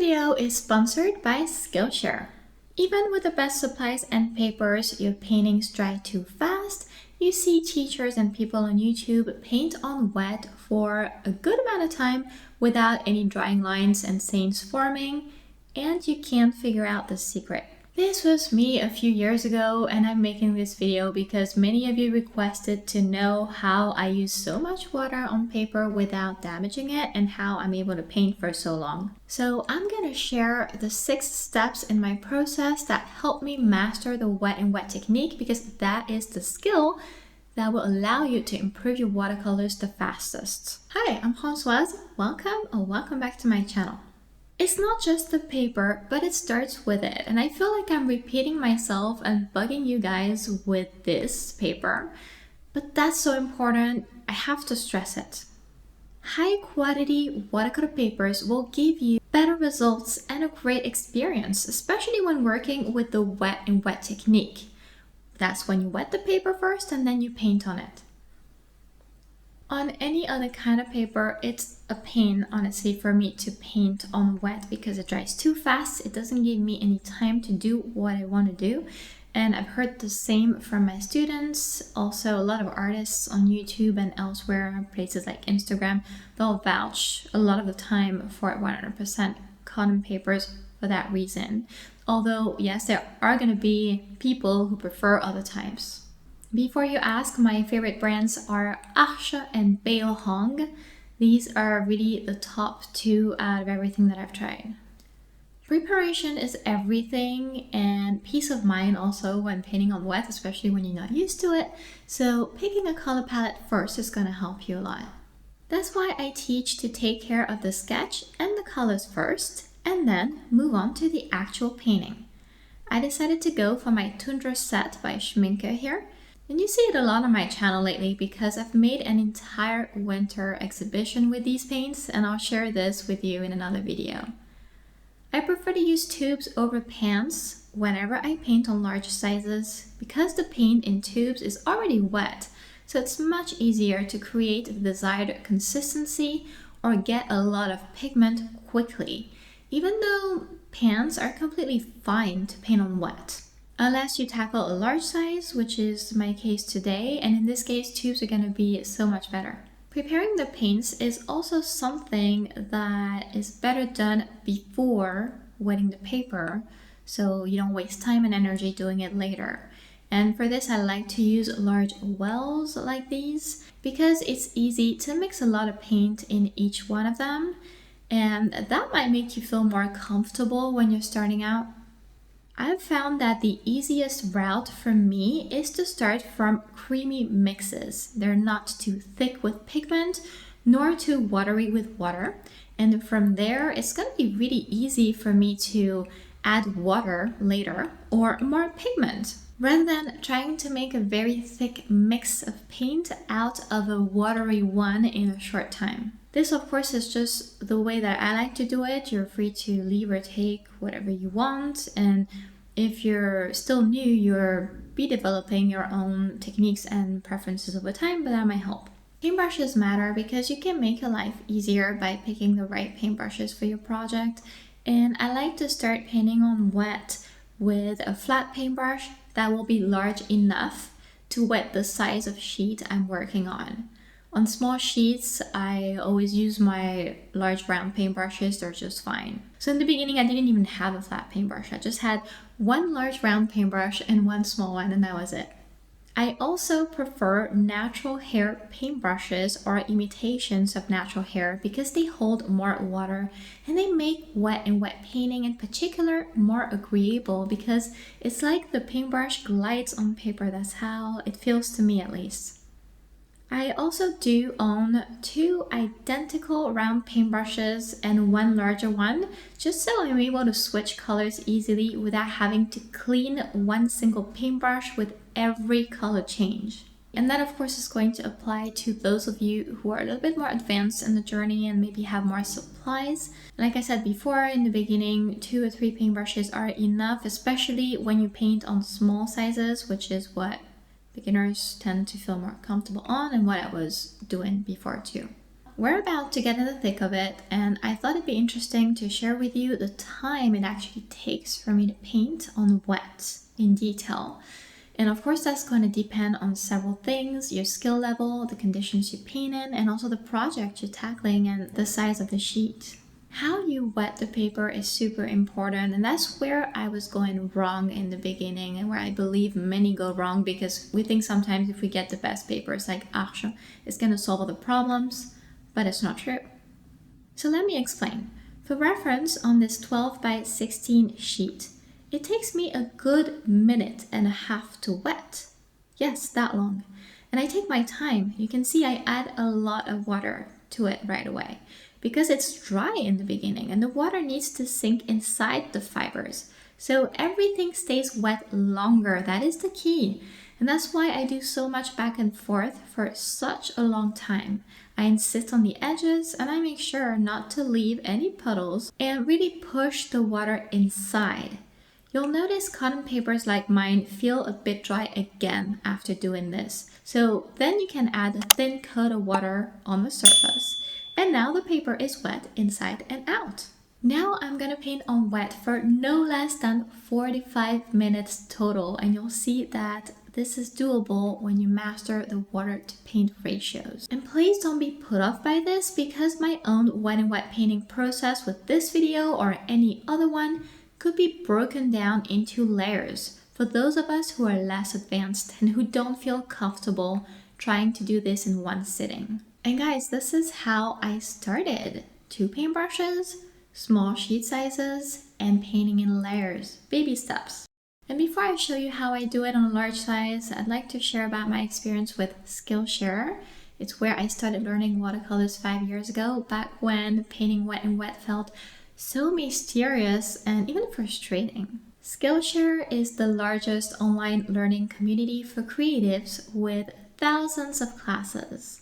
video is sponsored by Skillshare. Even with the best supplies and papers, your paintings dry too fast. You see teachers and people on YouTube paint on wet for a good amount of time without any drying lines and stains forming, and you can't figure out the secret. This was me a few years ago, and I'm making this video because many of you requested to know how I use so much water on paper without damaging it and how I'm able to paint for so long. So I'm going to share the 6 steps in my process that help me master the wet and wet technique, because that is the skill that will allow you to improve your watercolors the fastest. Hi, I'm Françoise. Welcome back to my channel. It's not just the paper, but it starts with it. And I feel like I'm repeating myself and bugging you guys with this paper. But that's so important, I have to stress it. High quality watercolor papers will give you better results and a great experience, especially when working with the wet and wet technique. That's when you wet the paper first and then you paint on it. On any other kind of paper, it's a pain, honestly, for me to paint on wet because it dries too fast. It doesn't give me any time to do what I want to do. And I've heard the same from my students. Also, a lot of artists on YouTube and elsewhere, places like Instagram, they'll vouch a lot of the time for 100% cotton papers for that reason. Although, yes, there are going to be people who prefer other types. Before you ask, my favorite brands are Arche and Beohong. These are really the top 2 out of everything that I've tried. Preparation is everything, and peace of mind also when painting on wet, especially when you're not used to it. So picking a color palette first is going to help you a lot. That's why I teach to take care of the sketch and the colors first, and then move on to the actual painting. I decided to go for my Tundra set by Schminke here. And you see it a lot on my channel lately because I've made an entire winter exhibition with these paints, and I'll share this with you in another video. I prefer to use tubes over pans whenever I paint on large sizes because the paint in tubes is already wet, so it's much easier to create the desired consistency or get a lot of pigment quickly, even though pans are completely fine to paint on wet. Unless you tackle a large size, which is my case today, and in this case tubes are going to be so much better. Preparing the paints is also something that is better done before wetting the paper, so you don't waste time and energy doing it later. And for this I like to use large wells like these because it's easy to mix a lot of paint in each one of them, and that might make you feel more comfortable when you're starting out. I've found that the easiest route for me is to start from creamy mixes. They're not too thick with pigment, nor too watery with water. And from there, it's going to be really easy for me to add water later or more pigment, rather than trying to make a very thick mix of paint out of a watery one in a short time. This, of course, is just the way that I like to do it. You're free to leave or take whatever you want. And if you're still new, you'll be developing your own techniques and preferences over time, but that might help. Paintbrushes matter because you can make your life easier by picking the right paintbrushes for your project. And I like to start painting on wet with a flat paintbrush that will be large enough to wet the size of sheet I'm working on. On small sheets, I always use my large round paintbrushes, they're just fine. So in the beginning, I didn't even have a flat paintbrush. I just had one large round paintbrush and one small one, and that was it. I also prefer natural hair paintbrushes or imitations of natural hair because they hold more water and they make wet and wet painting in particular more agreeable because it's like the paintbrush glides on paper. That's how it feels to me, at least. I also do own 2 identical round paintbrushes and one larger one, just so I'm able to switch colors easily without having to clean one single paintbrush with every color change. And that, of course, is going to apply to those of you who are a little bit more advanced in the journey and maybe have more supplies. Like I said before, in the beginning, 2 or 3 paintbrushes are enough, especially when you paint on small sizes, which is what beginners tend to feel more comfortable on and what I was doing before too. we're about to get in the thick of it, and I thought it'd be interesting to share with you the time it actually takes for me to paint on wet in detail. And of course, that's going to depend on several things: your skill level, the conditions you paint in, and also the project you're tackling and the size of the sheet. How you wet the paper is super important, and that's where I was going wrong in the beginning, and where I believe many go wrong, because we think sometimes if we get the best paper, it's like Arche, it's going to solve all the problems, but it's not true. So let me explain. For reference, on this 12 by 16 sheet, it takes me a good minute and a half to wet. Yes, that long. And I take my time. You can see I add a lot of water to it right away, because it's dry in the beginning and the water needs to sink inside the fibers. So everything stays wet longer. That is the key. And that's why I do so much back and forth for such a long time. I insist on the edges and I make sure not to leave any puddles and really push the water inside. You'll notice cotton papers like mine feel a bit dry again after doing this. So then you can add a thin coat of water on the surface. And now the paper is wet inside and out. Now I'm gonna paint on wet for no less than 45 minutes total, and you'll see that this is doable when you master the water to paint ratios. And please don't be put off by this, because my own wet and wet painting process with this video or any other one could be broken down into layers for those of us who are less advanced and who don't feel comfortable trying to do this in one sitting. And guys, this is how I started. 2 paintbrushes, small sheet sizes, and painting in layers, baby steps. And before I show you how I do it on a large size, I'd like to share about my experience with Skillshare. It's where I started learning watercolors 5 years ago, back when painting wet and wet felt so mysterious and even frustrating. Skillshare is the largest online learning community for creatives with thousands of classes.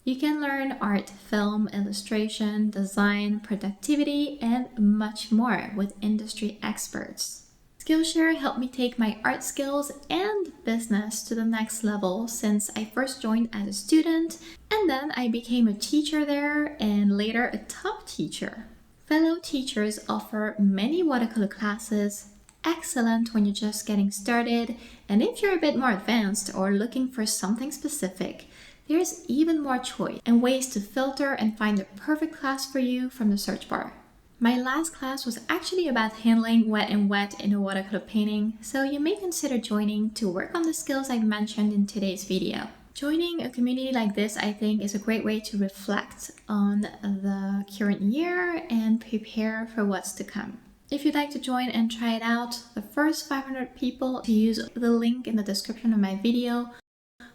You can learn art, film, illustration, design, productivity, and much more with industry experts. Skillshare helped me take my art skills and business to the next level since I first joined as a student, and then I became a teacher there and later a top teacher. Fellow teachers offer many watercolor classes, excellent when you're just getting started, and if you're a bit more advanced or looking for something specific, there's even more choice and ways to filter and find the perfect class for you from the search bar. My last class was actually about handling wet and wet in a watercolor painting, so you may consider joining to work on the skills I mentioned in today's video. Joining a community like this, I think, is a great way to reflect on the current year and prepare for what's to come. If you'd like to join and try it out, the first 500 people to use the link in the description of my video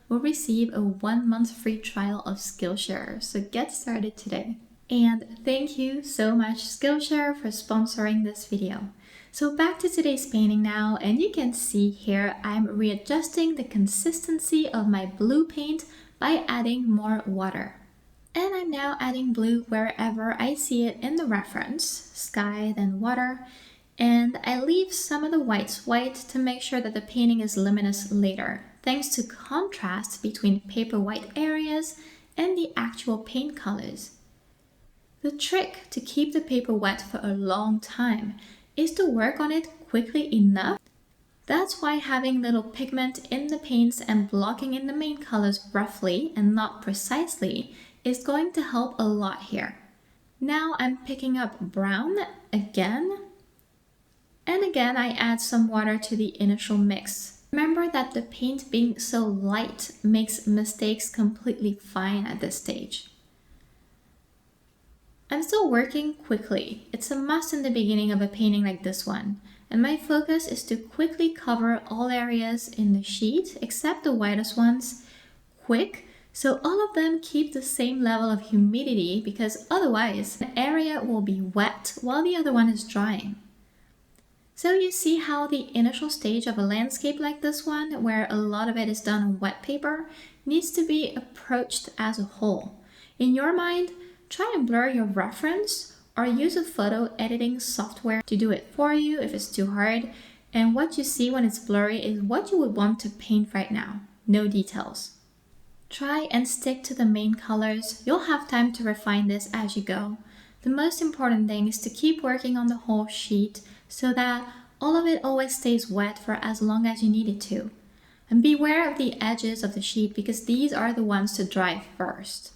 will receive a 1-month free trial of Skillshare, so get started today. And thank you so much, Skillshare, for sponsoring this video. So back to today's painting now, and you can see here I'm readjusting the consistency of my blue paint by adding more water. And I'm now adding blue wherever I see it in the reference, sky, then water, and I leave some of the whites white to make sure that the painting is luminous later, thanks to contrast between paper white areas and the actual paint colors. The trick to keep the paper wet for a long time is to work on it quickly enough. That's why having little pigment in the paints and blocking in the main colors roughly and not precisely is going to help a lot here. Now I'm picking up brown again, and again I add some water to the initial mix. Remember that the paint being so light makes mistakes completely fine at this stage. I'm still working quickly. It's a must in the beginning of a painting like this one, and my focus is to quickly cover all areas in the sheet except the whitest ones, quick, so all of them keep the same level of humidity, because otherwise an area will be wet while the other one is drying. So you see how the initial stage of a landscape like this one, where a lot of it is done on wet paper, needs to be approached as a whole. In your mind, try and blur your reference or use a photo editing software to do it for you if it's too hard. And what you see when it's blurry is what you would want to paint right now. No details. Try and stick to the main colors. You'll have time to refine this as you go. The most important thing is to keep working on the whole sheet so that all of it always stays wet for as long as you need it to. And beware of the edges of the sheet because these are the ones to dry first.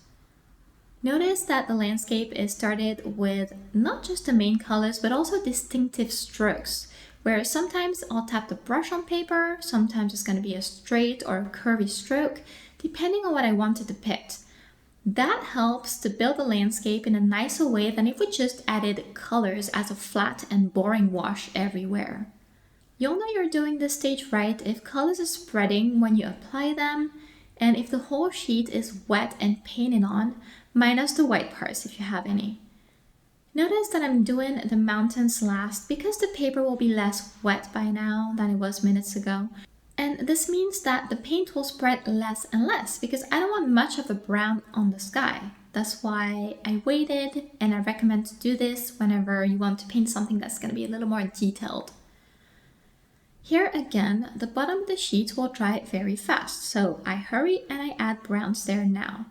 Notice that the landscape is started with not just the main colors but also distinctive strokes, where sometimes I'll tap the brush on paper, sometimes it's going to be a straight or a curvy stroke, depending on what I want to depict. That helps to build the landscape in a nicer way than if we just added colors as a flat and boring wash everywhere. You'll know you're doing this stage right if colors are spreading when you apply them, and if the whole sheet is wet and painted on, minus the white parts if you have any. Notice that I'm doing the mountains last because the paper will be less wet by now than it was minutes ago. And this means that the paint will spread less and less because I don't want much of the brown on the sky. That's why I waited, and I recommend to do this whenever you want to paint something that's going to be a little more detailed. Here again, the bottom of the sheet will dry very fast, so I hurry and I add browns there now.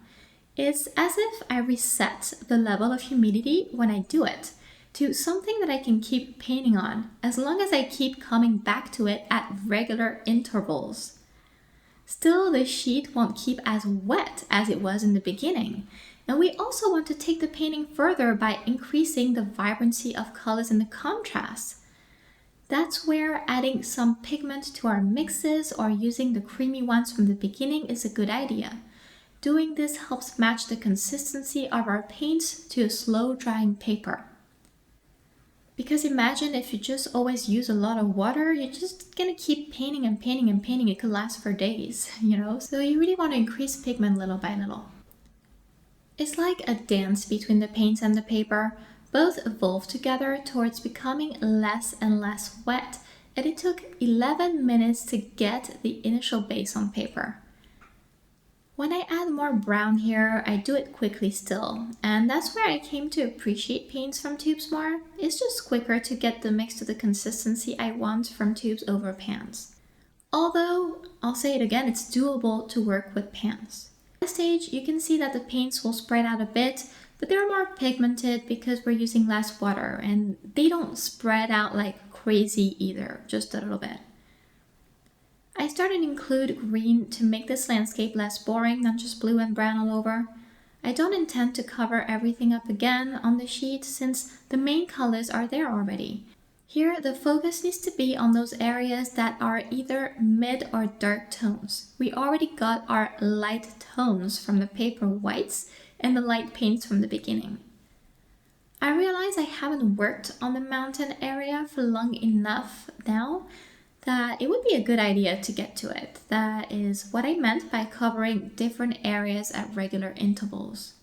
It's as if I reset the level of humidity when I do it to something that I can keep painting on as long as I keep coming back to it at regular intervals. Still, the sheet won't keep as wet as it was in the beginning. And we also want to take the painting further by increasing the vibrancy of colors and the contrast. That's where adding some pigment to our mixes or using the creamy ones from the beginning is a good idea. Doing this helps match the consistency of our paints to a slow drying paper. Because imagine if you just always use a lot of water, you're just gonna keep painting and painting and painting. It could last for days, So you really want to increase pigment little by little. It's like a dance between the paints and the paper. Both evolve together towards becoming less and less wet, and it took 11 minutes to get the initial base on paper. When I add more brown here, I do it quickly still, and that's where I came to appreciate paints from tubes more. It's just quicker to get the mix to the consistency I want from tubes over pans. Although, I'll say it again, it's doable to work with pans. At this stage, you can see that the paints will spread out a bit, but they're more pigmented because we're using less water, and they don't spread out like crazy either, just a little bit. I started to include green to make this landscape less boring than just blue and brown all over. I don't intend to cover everything up again on the sheet since the main colors are there already. Here, the focus needs to be on those areas that are either mid or dark tones. We already got our light tones from the paper whites and the light paints from the beginning. I realize I haven't worked on the mountain area for long enough now that it would be a good idea to get to it. That is what I meant by covering different areas at regular intervals.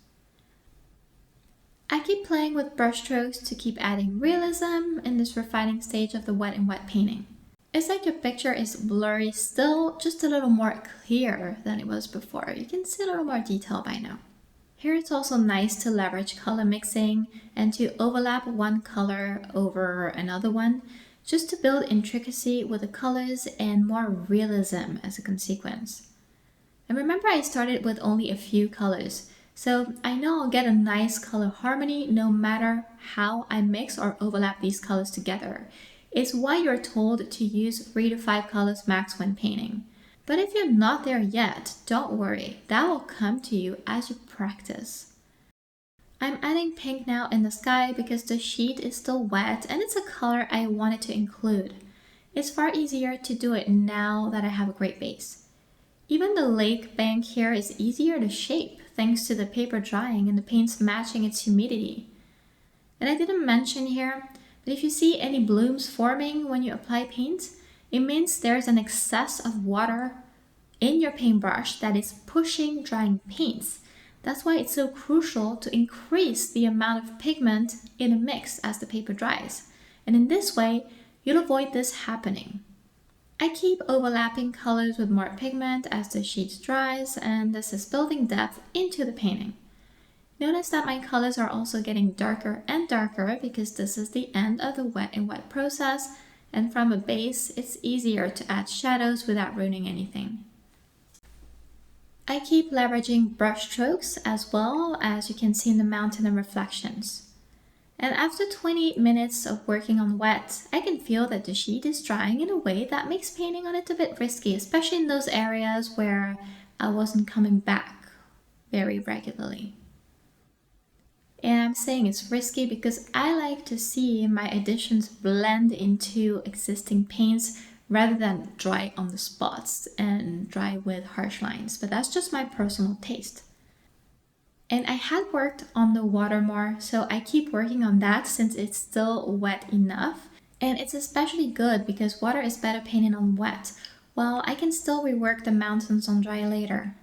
I keep playing with brushstrokes to keep adding realism in this refining stage of the wet and wet painting. It's like your picture is blurry still, just a little more clear than it was before. You can see a little more detail by now. Here it's also nice to leverage color mixing and to overlap one color over another one, just to build intricacy with the colors and more realism as a consequence. And remember, I started with only a few colors, so I know I'll get a nice color harmony no matter how I mix or overlap these colors together. It's why you're told to use 3 to 5 colors max when painting. But if you're not there yet, don't worry, that will come to you as you practice. I'm adding pink now in the sky because the sheet is still wet and it's a color I wanted to include. It's far easier to do it now that I have a great base. Even the lake bank here is easier to shape thanks to the paper drying and the paints matching its humidity. And I didn't mention here, but if you see any blooms forming when you apply paint, it means there's an excess of water in your paintbrush that is pushing drying paints. That's why it's so crucial to increase the amount of pigment in a mix as the paper dries. And in this way, you'll avoid this happening. I keep overlapping colors with more pigment as the sheet dries, and this is building depth into the painting. Notice that my colors are also getting darker and darker because this is the end of the wet and wet process, and from a base, it's easier to add shadows without ruining anything. I keep leveraging brush strokes as well, as you can see in the mountain and reflections. And after 20 minutes of working on wet, I can feel that the sheet is drying in a way that makes painting on it a bit risky, especially in those areas where I wasn't coming back very regularly. And I'm saying it's risky because I like to see my additions blend into existing paints rather than dry on the spots and dry with harsh lines. But that's just my personal taste. And I had worked on the water more, so I keep working on that since it's still wet enough. And it's especially good because water is better painted on wet, while I can still rework the mountains on dry later.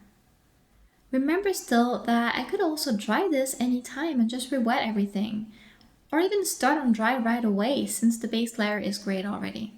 Remember still that I could also dry this anytime and just re-wet everything, or even start on dry right away since the base layer is great already.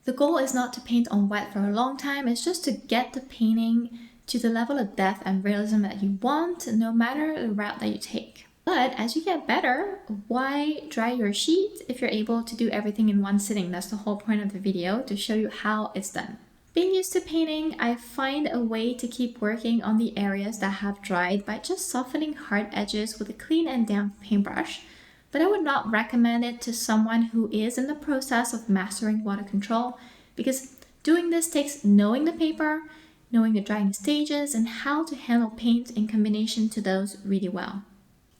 The goal is not to paint on wet for a long time, it's just to get the painting to the level of depth and realism that you want, no matter the route that you take. But as you get better, why dry your sheet if you're able to do everything in one sitting? That's the whole point of the video, to show you how it's done. Being used to painting, I find a way to keep working on the areas that have dried by just softening hard edges with a clean and damp paintbrush, but I would not recommend it to someone who is in the process of mastering water control, because doing this takes knowing the paper, knowing the drying stages, and how to handle paint in combination to those really well.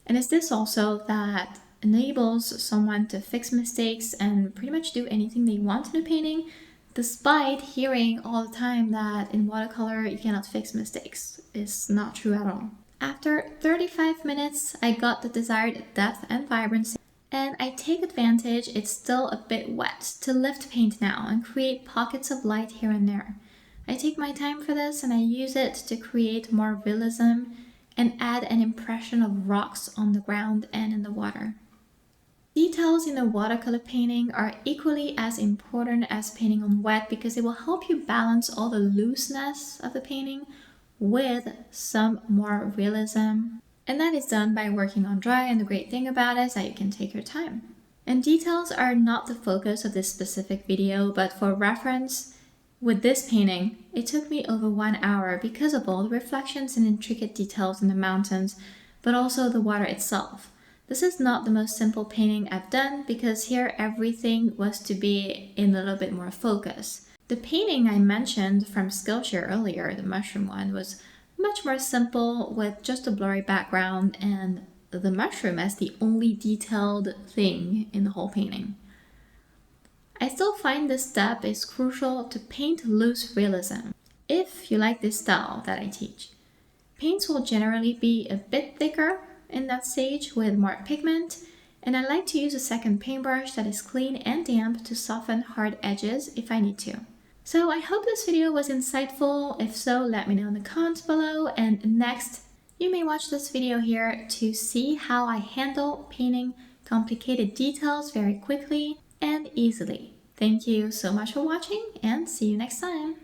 And it's this also that enables someone to fix mistakes and pretty much do anything they want in a painting, despite hearing all the time that in watercolor you cannot fix mistakes. It's not true at all. After 35 minutes, I got the desired depth and vibrancy, and I take advantage it's still a bit wet to lift paint now and create pockets of light here and there. I take my time for this and I use it to create more realism and add an impression of rocks on the ground and in the water. Details in a watercolor painting are equally as important as painting on wet because it will help you balance all the looseness of the painting with some more realism. And that is done by working on dry, and the great thing about it is that you can take your time. And details are not the focus of this specific video, but for reference, with this painting, it took me over 1 hour because of all the reflections and intricate details in the mountains, but also the water itself. This is not the most simple painting I've done because here everything was to be in a little bit more focus. The painting I mentioned from Skillshare earlier, the mushroom one, was much more simple with just a blurry background and the mushroom as the only detailed thing in the whole painting. I still find this step is crucial to paint loose realism. If you like this style that I teach, paints will generally be a bit thicker in that stage with more pigment, and I like to use a second paintbrush that is clean and damp to soften hard edges if I need to. So I hope this video was insightful. If so, let me know in the comments below, and next you may watch this video here to see how I handle painting complicated details very quickly and easily. Thank you so much for watching, and see you next time!